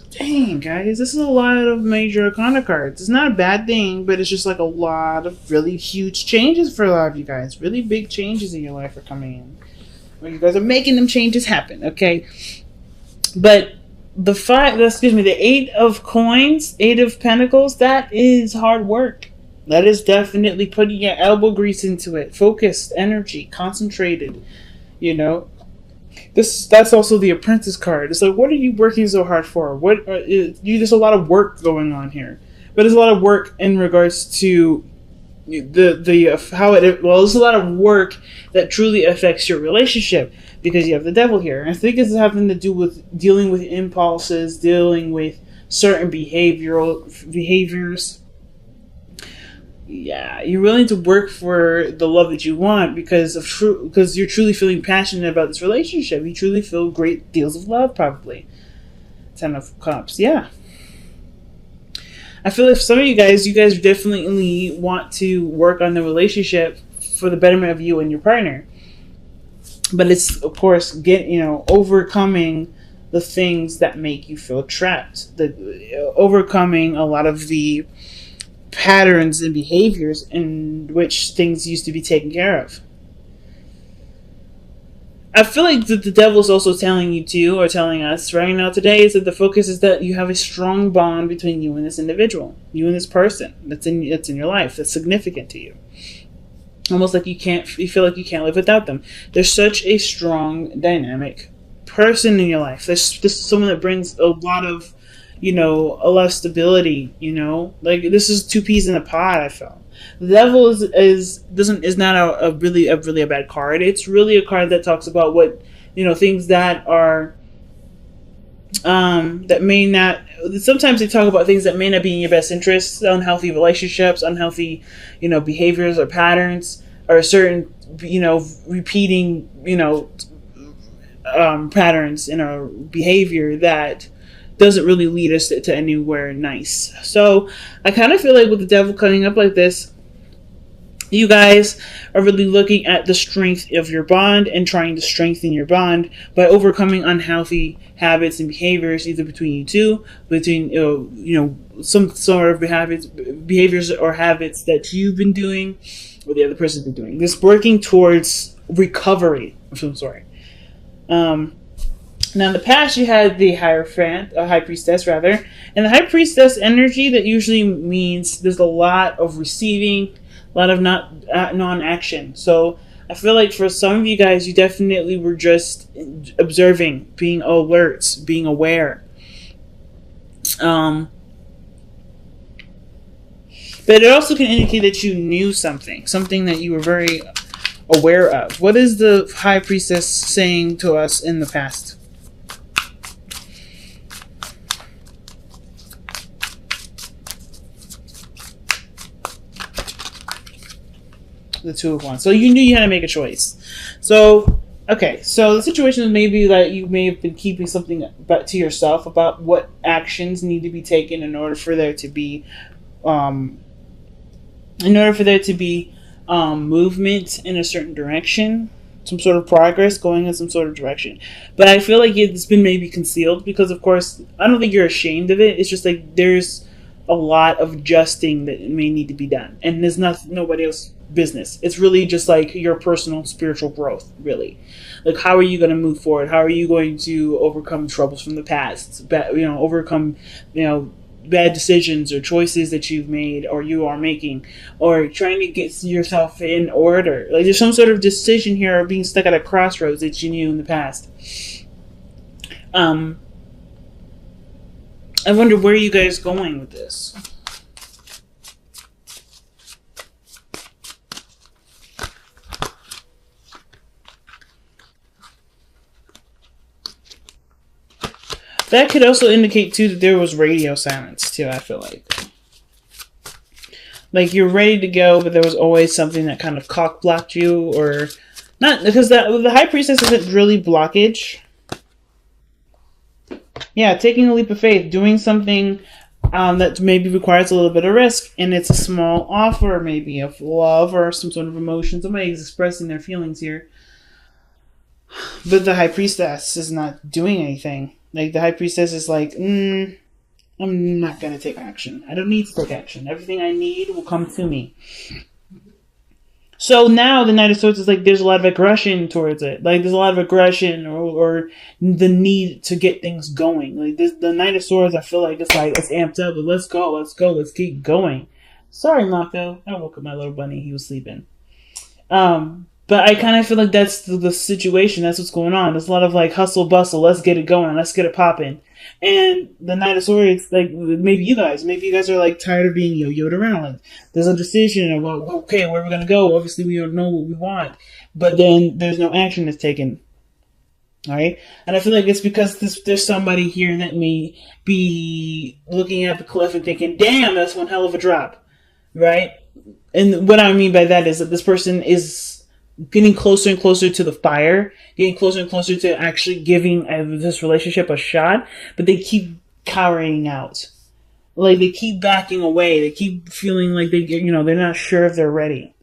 Dang, guys, this is a lot of major arcana cards. It's not a bad thing, but it's just like a lot of really huge changes for a lot of you guys. Really big changes in your life are coming in. Well, you guys are making them changes happen, okay? But the 8 of coins, 8 of pentacles, that is hard work. That is definitely putting your elbow grease into it. Focused, energy, concentrated, you know. That's also the apprentice card. It's like, what are you working so hard for? There's a lot of work going on here, but there's a lot of work in regards to there's a lot of work that truly affects your relationship because you have the devil here. And I think it's having to do with dealing with impulses, dealing with certain behaviors. Yeah, you're willing to work for the love that you want because you're truly feeling passionate about this relationship. You truly feel great deals of love, probably. 10 of Cups, yeah. I feel like for some of you guys definitely want to work on the relationship for the betterment of you and your partner. But it's, of course, overcoming the things that make you feel trapped. Overcoming a lot of the patterns and behaviors in which things used to be taken care of. I feel like the devil is also telling you too, or telling us right now today, is that the focus is that you have a strong bond between you and this individual, you and this person that's in your life, that's significant to you. Almost like you feel like you can't live without them. There's such a strong, dynamic person in your life. There's someone that brings a lot of stability. Like this is two peas in a pod. I felt the devil is not a really a bad card. It's really a card that talks about what things that are that may not. Sometimes they talk about things that may not be in your best interests, unhealthy relationships, unhealthy behaviors or patterns, or certain repeating patterns in our behavior that doesn't really lead us to anywhere nice. So I kind of feel like with the devil coming up like this, you guys are really looking at the strength of your bond and trying to strengthen your bond by overcoming unhealthy habits and behaviors, either between you two, between some sort of behaviors or habits that you've been doing or the other person's been doing. This working towards recovery of some sort. Now, in the past, you had the High Priestess, rather. And the High Priestess energy, that usually means there's a lot of receiving, a lot of non-action. So I feel like for some of you guys, you definitely were just observing, being alert, being aware. But it also can indicate that you knew something that you were very aware of. What is the High Priestess saying to us in the past? The Two of Wands. So you knew you had to make a choice. So, okay. So the situation is maybe that you may have been keeping something to yourself about what actions need to be taken in order for there to be, movement in a certain direction, some sort of progress going in some sort of direction. But I feel like it's been maybe concealed because, of course, I don't think you're ashamed of it. It's just like there's a lot of adjusting that may need to be done, and there's nobody else's business. It's really just like your personal spiritual growth, really. Like, how are you going to move forward? How are you going to overcome troubles from the past? Overcome bad decisions or choices that you've made or you are making, or trying to get yourself in order. Like, there's some sort of decision here, or being stuck at a crossroads that you knew in the past. I wonder where you guys going with this. That could also indicate too that there was radio silence too, I feel like. Like you're ready to go, but there was always something that kind of cock blocked you, or not, because the High Priestess isn't really blockage. Yeah, taking a leap of faith, doing something that maybe requires a little bit of risk, and it's a small offer, maybe of love or some sort of emotion. Somebody's expressing their feelings here, but the High Priestess is not doing anything. Like the High Priestess is like, I'm not gonna take action. I don't need to take action. Everything I need will come to me. So now the Knight of Swords is like, there's a lot of aggression towards it. Like there's a lot of aggression or the need to get things going. Like the Knight of Swords, I feel like it's amped up. But let's go, let's keep going. Sorry, Mako. I woke up my little bunny. He was sleeping. But I kind of feel like that's the situation. That's what's going on. There's a lot of like hustle bustle. Let's get it going. Let's get it popping. And the Knight of Swords, like maybe you guys are like tired of being yo-yoed around. Like there's a decision of okay, where we're gonna go. Obviously, we don't know what we want, but then there's no action that's taken. All right, and I feel like it's because there's somebody here that may be looking at the cliff and thinking, "Damn, that's one hell of a drop," right? And what I mean by that is that this person is getting closer and closer to the fire, getting closer and closer to actually giving this relationship a shot, but they keep cowering out. Like, they keep backing away. They keep feeling like they're not sure if they're ready.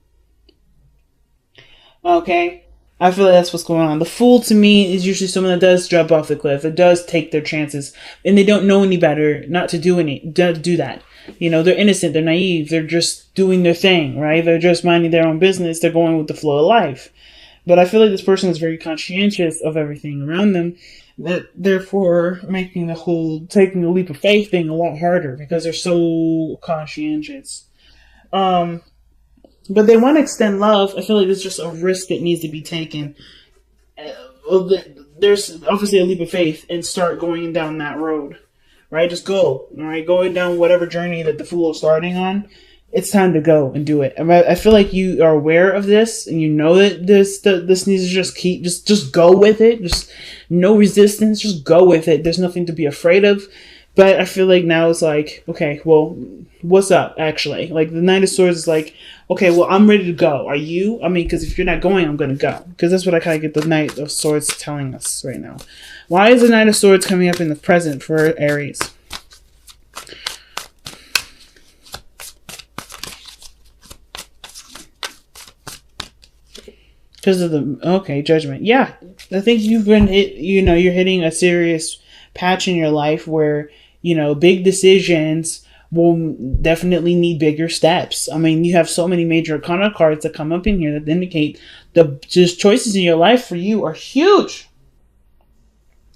Okay? I feel like that's what's going on. The Fool, to me, is usually someone that does jump off the cliff. That does take their chances. And they don't know any better not to do that. They're innocent. They're naive. They're just doing their thing, right? They're just minding their own business. They're going with the flow of life. But I feel like this person is very conscientious of everything around them. That therefore making taking the leap of faith thing a lot harder because they're so conscientious. But they want to extend love. I feel like there's just a risk that needs to be taken. There's obviously a leap of faith and start going down that road. Right? Just go. All right? Going down whatever journey that the Fool is starting on. It's time to go and do it. I feel like you are aware of this and you know that this needs to just go with it. Just no resistance. Just go with it. There's nothing to be afraid of. But I feel like now it's like, okay, well, what's up, actually? Like, the Knight of Swords is like, okay, well, I'm ready to go. Are you? I mean, because if you're not going, I'm going to go. Because that's what I kind of get the Knight of Swords telling us right now. Why is the Knight of Swords coming up in the present for Aries? Because of Judgment. Yeah, I think you've been you're hitting a serious patch in your life where, big decisions will definitely need bigger steps. I mean, you have so many major arcana cards that come up in here that indicate the just choices in your life for you are huge.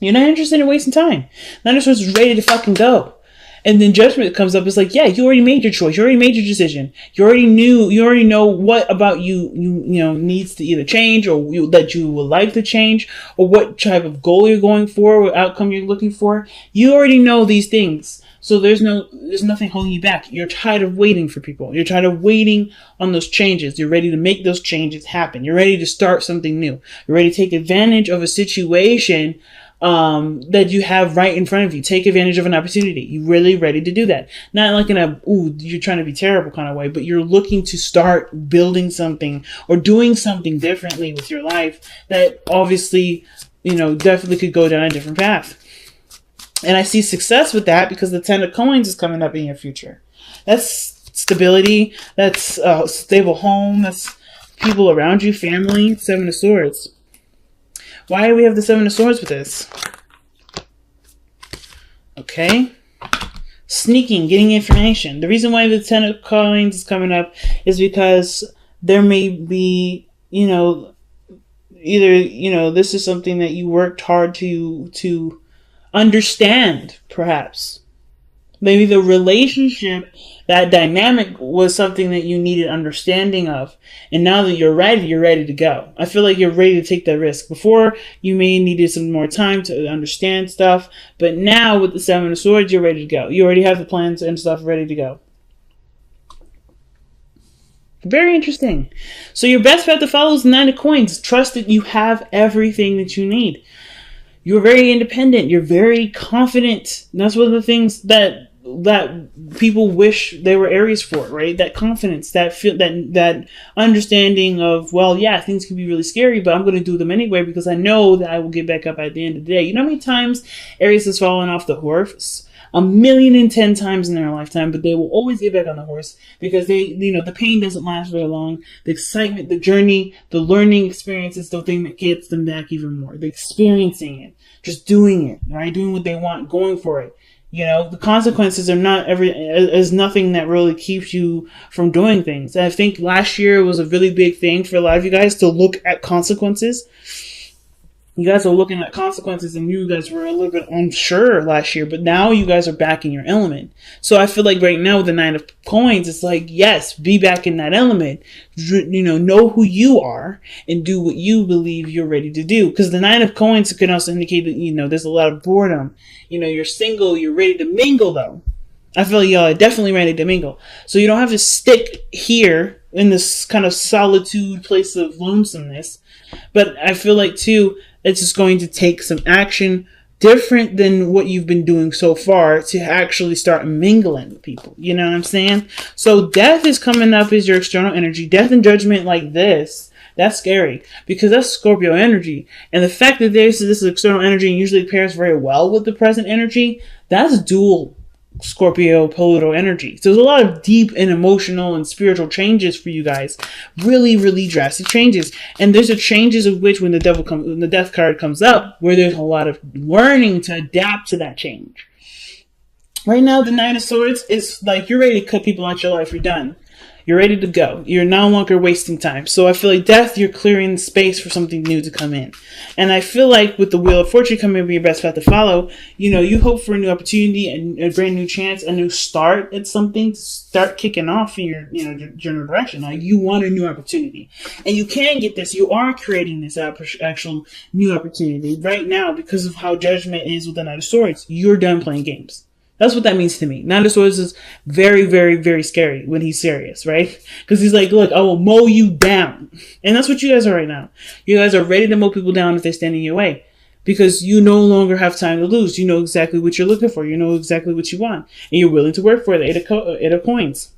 You're not interested in wasting time. Knight of Swords is ready to fucking go. And then Judgment comes up. It's like, yeah, you already made your choice. You already made your decision. You already know what about you needs to either change or that you would like to change or what type of goal you're going for, what outcome you're looking for. You already know these things. So there's nothing holding you back. You're tired of waiting for people. You're tired of waiting on those changes. You're ready to make those changes happen. You're ready to start something new. You're ready to take advantage of a situation that you have right in front of you. Take advantage of an opportunity. You're really ready to do that. Not like in you're trying to be terrible kind of way, but you're looking to start building something or doing something differently with your life that obviously, definitely could go down a different path. And I see success with that because the 10 of Coins is coming up in your future. That's stability. That's a stable home. That's people around you, family. 7 of Swords. Why do we have the 7 of Swords with this? Okay. Sneaking, getting information. The reason why the 10 of Coins is coming up is because there may be, either, this is something that you worked hard to understand, perhaps. Maybe the relationship, that dynamic was something that you needed understanding of. And now that you're ready to go. I feel like you're ready to take that risk. Before, you may needed some more time to understand stuff. But now with the 7 of Swords, you're ready to go. You already have the plans and stuff ready to go. Very interesting. So your best bet to follow is the 9 of Coins. Trust that you have everything that you need. You're very independent. You're very confident. And that's one of the things that people wish they were Aries for, right? That confidence, that understanding of, well, yeah, things can be really scary, but I'm going to do them anyway because I know that I will get back up at the end of the day. You know how many times Aries has fallen off the horse? 1,010,000 times in their lifetime, but they will always get back on the horse because the pain doesn't last very long. The excitement, the journey, the learning experience is the thing that gets them back even more. The experiencing it, just doing it, right? Doing what they want, going for it. The consequences are is nothing that really keeps you from doing things. And I think last year was a really big thing for a lot of you guys to look at consequences. You guys are looking at consequences and you guys were a little bit unsure last year, but now you guys are back in your element. So I feel like right now with the 9 of Coins, it's like, yes, be back in that element. Know who you are and do what you believe you're ready to do. Because the 9 of Coins can also indicate that, there's a lot of boredom. You're single, you're ready to mingle though. I feel like y'all are definitely ready to mingle. So you don't have to stick here in this kind of solitude place of lonesomeness. But I feel like too, it's just going to take some action different than what you've been doing so far to actually start mingling with people. You know what I'm saying? So death is coming up as your external energy. Death and judgment like this, that's scary because that's Scorpio energy. And the fact that this external energy and usually pairs very well with the present energy, that's dual Scorpio Pluto energy. So there's a lot of deep and emotional and spiritual changes for you guys. Really, really drastic changes. And there's a changes of which when the death card comes up, where there's a lot of learning to adapt to that change. Right now, the 9 of Swords is like you're ready to cut people out your life. You're done. You're ready to go. You're no longer wasting time. So I feel like death, you're clearing the space for something new to come in. And I feel like with the Wheel of Fortune coming be your best path to follow, you hope for a new opportunity and a brand new chance, a new start at something to start kicking off in your general direction. Like you want a new opportunity. And you can get this. You are creating this actual new opportunity right now because of how judgment is with the 9 of Swords. You're done playing games. That's what that means to me. 9 of Swords is very, very, very scary when he's serious, right? Because he's like, look, I will mow you down. And that's what you guys are right now. You guys are ready to mow people down if they stand in your way. Because you no longer have time to lose. You know exactly what you're looking for. You know exactly what you want. And you're willing to work for it. 8 of Coins.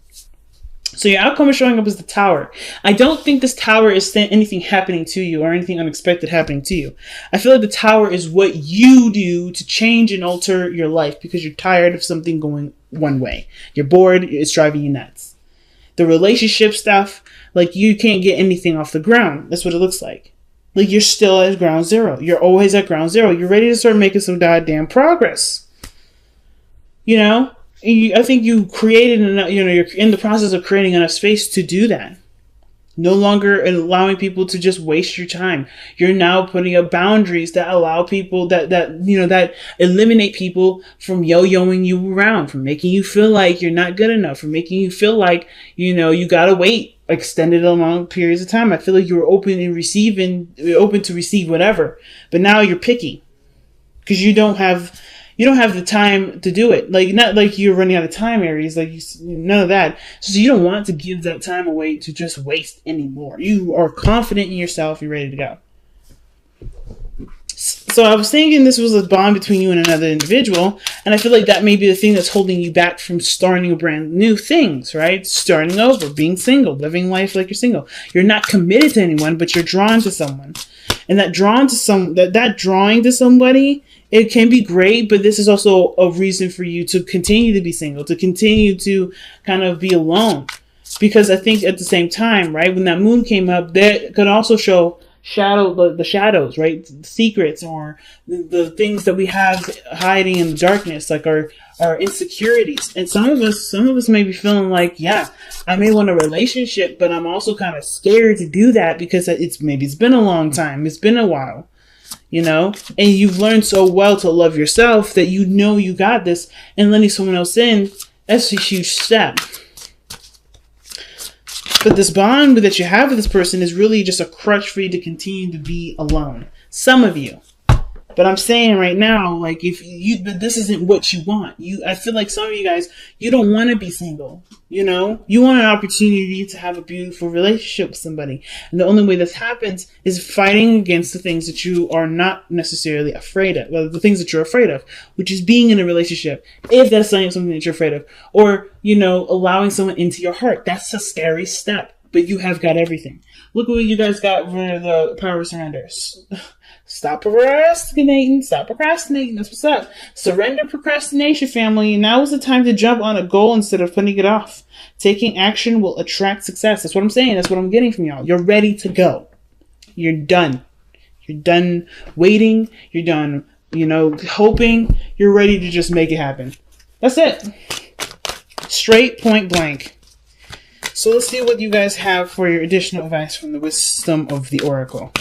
So your outcome is showing up as the Tower. I don't think this Tower is anything happening to you or anything unexpected happening to you. I feel like the Tower is what you do to change and alter your life because you're tired of something going one way. You're bored. It's driving you nuts. The relationship stuff, like you can't get anything off the ground. That's what it looks like. Like you're still at ground zero. You're always at ground zero. You're ready to start making some goddamn progress. I think you created enough, you're in the process of creating enough space to do that. No longer allowing people to just waste your time. You're now putting up boundaries that allow people that eliminate people from yo-yoing you around, from making you feel like you're not good enough, from making you feel like, you gotta wait extended long periods of time. I feel like you were open to receive whatever, but now you're picky because you don't have the time to do it. Like, not like you're running out of time, Aries. Like, none of that. So you don't want to give that time away to just waste anymore. You are confident in yourself. You're ready to go. So I was thinking this was a bond between you and another individual. And I feel like that may be the thing that's holding you back from starting brand new things, right? Starting over, being single, living life like you're single. You're not committed to anyone, but you're drawn to someone. And that drawing to somebody, it can be great, but this is also a reason for you to continue to be single, to continue to kind of be alone. Because I think at the same time, right, when that moon came up, that could also show the shadows, right? Secrets or the things that we have hiding in the darkness, like our insecurities. And some of us may be feeling like, yeah, I may want a relationship, but I'm also kind of scared to do that because it's been a long time. It's been a while. And you've learned so well to love yourself that you got this, and letting someone else in, that's a huge step. But this bond that you have with this person is really just a crutch for you to continue to be alone. Some of you. But But I'm saying right now, like, if you, but this isn't what you want. I feel like some of you guys, you don't want to be single. You know, you want an opportunity to have a beautiful relationship with somebody. And the only way this happens is fighting against the things that you are not necessarily afraid of. Well, the things that you're afraid of, which is being in a relationship, if that's something that you're afraid of. Or, you know, allowing someone into your heart. That's a scary step. But you have got everything. Look at what you guys got for the power of surrender. Stop procrastinating. Stop procrastinating. That's what's up. Surrender procrastination, family. Now is the time to jump on a goal instead of putting it off. Taking action will attract success. That's what I'm saying. That's what I'm getting from y'all. You're ready to go. You're done. You're done waiting. You're done, you know, hoping. You're ready to just make it happen. That's it. Straight point blank. So let's see what you guys have for your additional advice from the wisdom of the oracle.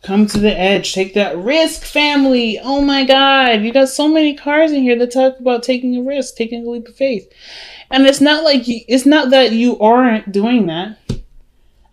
Come to the edge. Take that risk, family. Oh my God. You got so many cards in here that talk about taking a risk, taking a leap of faith. And it's not like it's not that you aren't doing that.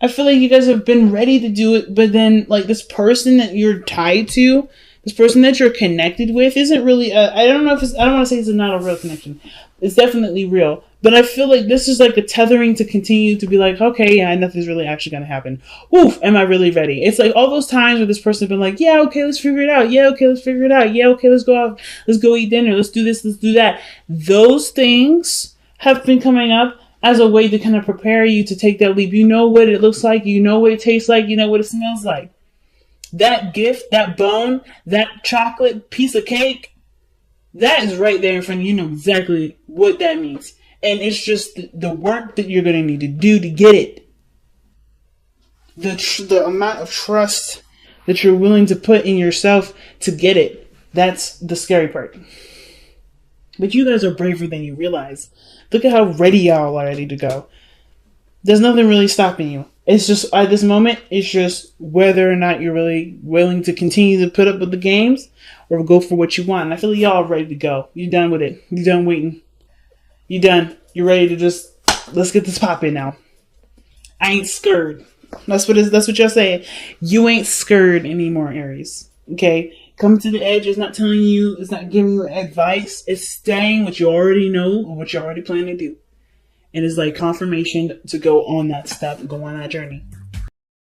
I feel like you guys have been ready to do it, but then like this person that you're tied to, this person that you're connected with isn't really, I don't know if it's, I don't want to say it's not a real connection. It's definitely real. But I feel like this is like a tethering to continue to be like, okay, yeah, nothing's really actually going to happen. Oof, am I really ready? It's like all those times where this person has been like, yeah, okay, let's figure it out. Yeah, okay, let's figure it out. Yeah, okay, let's go out. Let's go eat dinner. Let's do this. Let's do that. Those things have been coming up as a way to kind of prepare you to take that leap. You know what it looks like. You know what it tastes like. You know what it smells like. That gift, that bone, that chocolate piece of cake, that is right there in front of you. You know exactly what that means. And it's just the work that you're going to need to do to get it. The amount of trust that you're willing to put in yourself to get it. That's the scary part. But you guys are braver than you realize. Look at how ready y'all are ready to go. There's nothing really stopping you. It's just, at this moment, it's just whether or not you're really willing to continue to put up with the games or go for what you want. And I feel like y'all are ready to go. You're done with it. You're done waiting. You done. You're ready to just, let's get this popping now. I ain't scared. That's what y'all saying. You ain't scared anymore, Aries. Okay? Come to the edge is not telling you, it's not giving you advice. It's saying what you already know or what you already plan to do. And it's like confirmation to go on that step and go on that journey.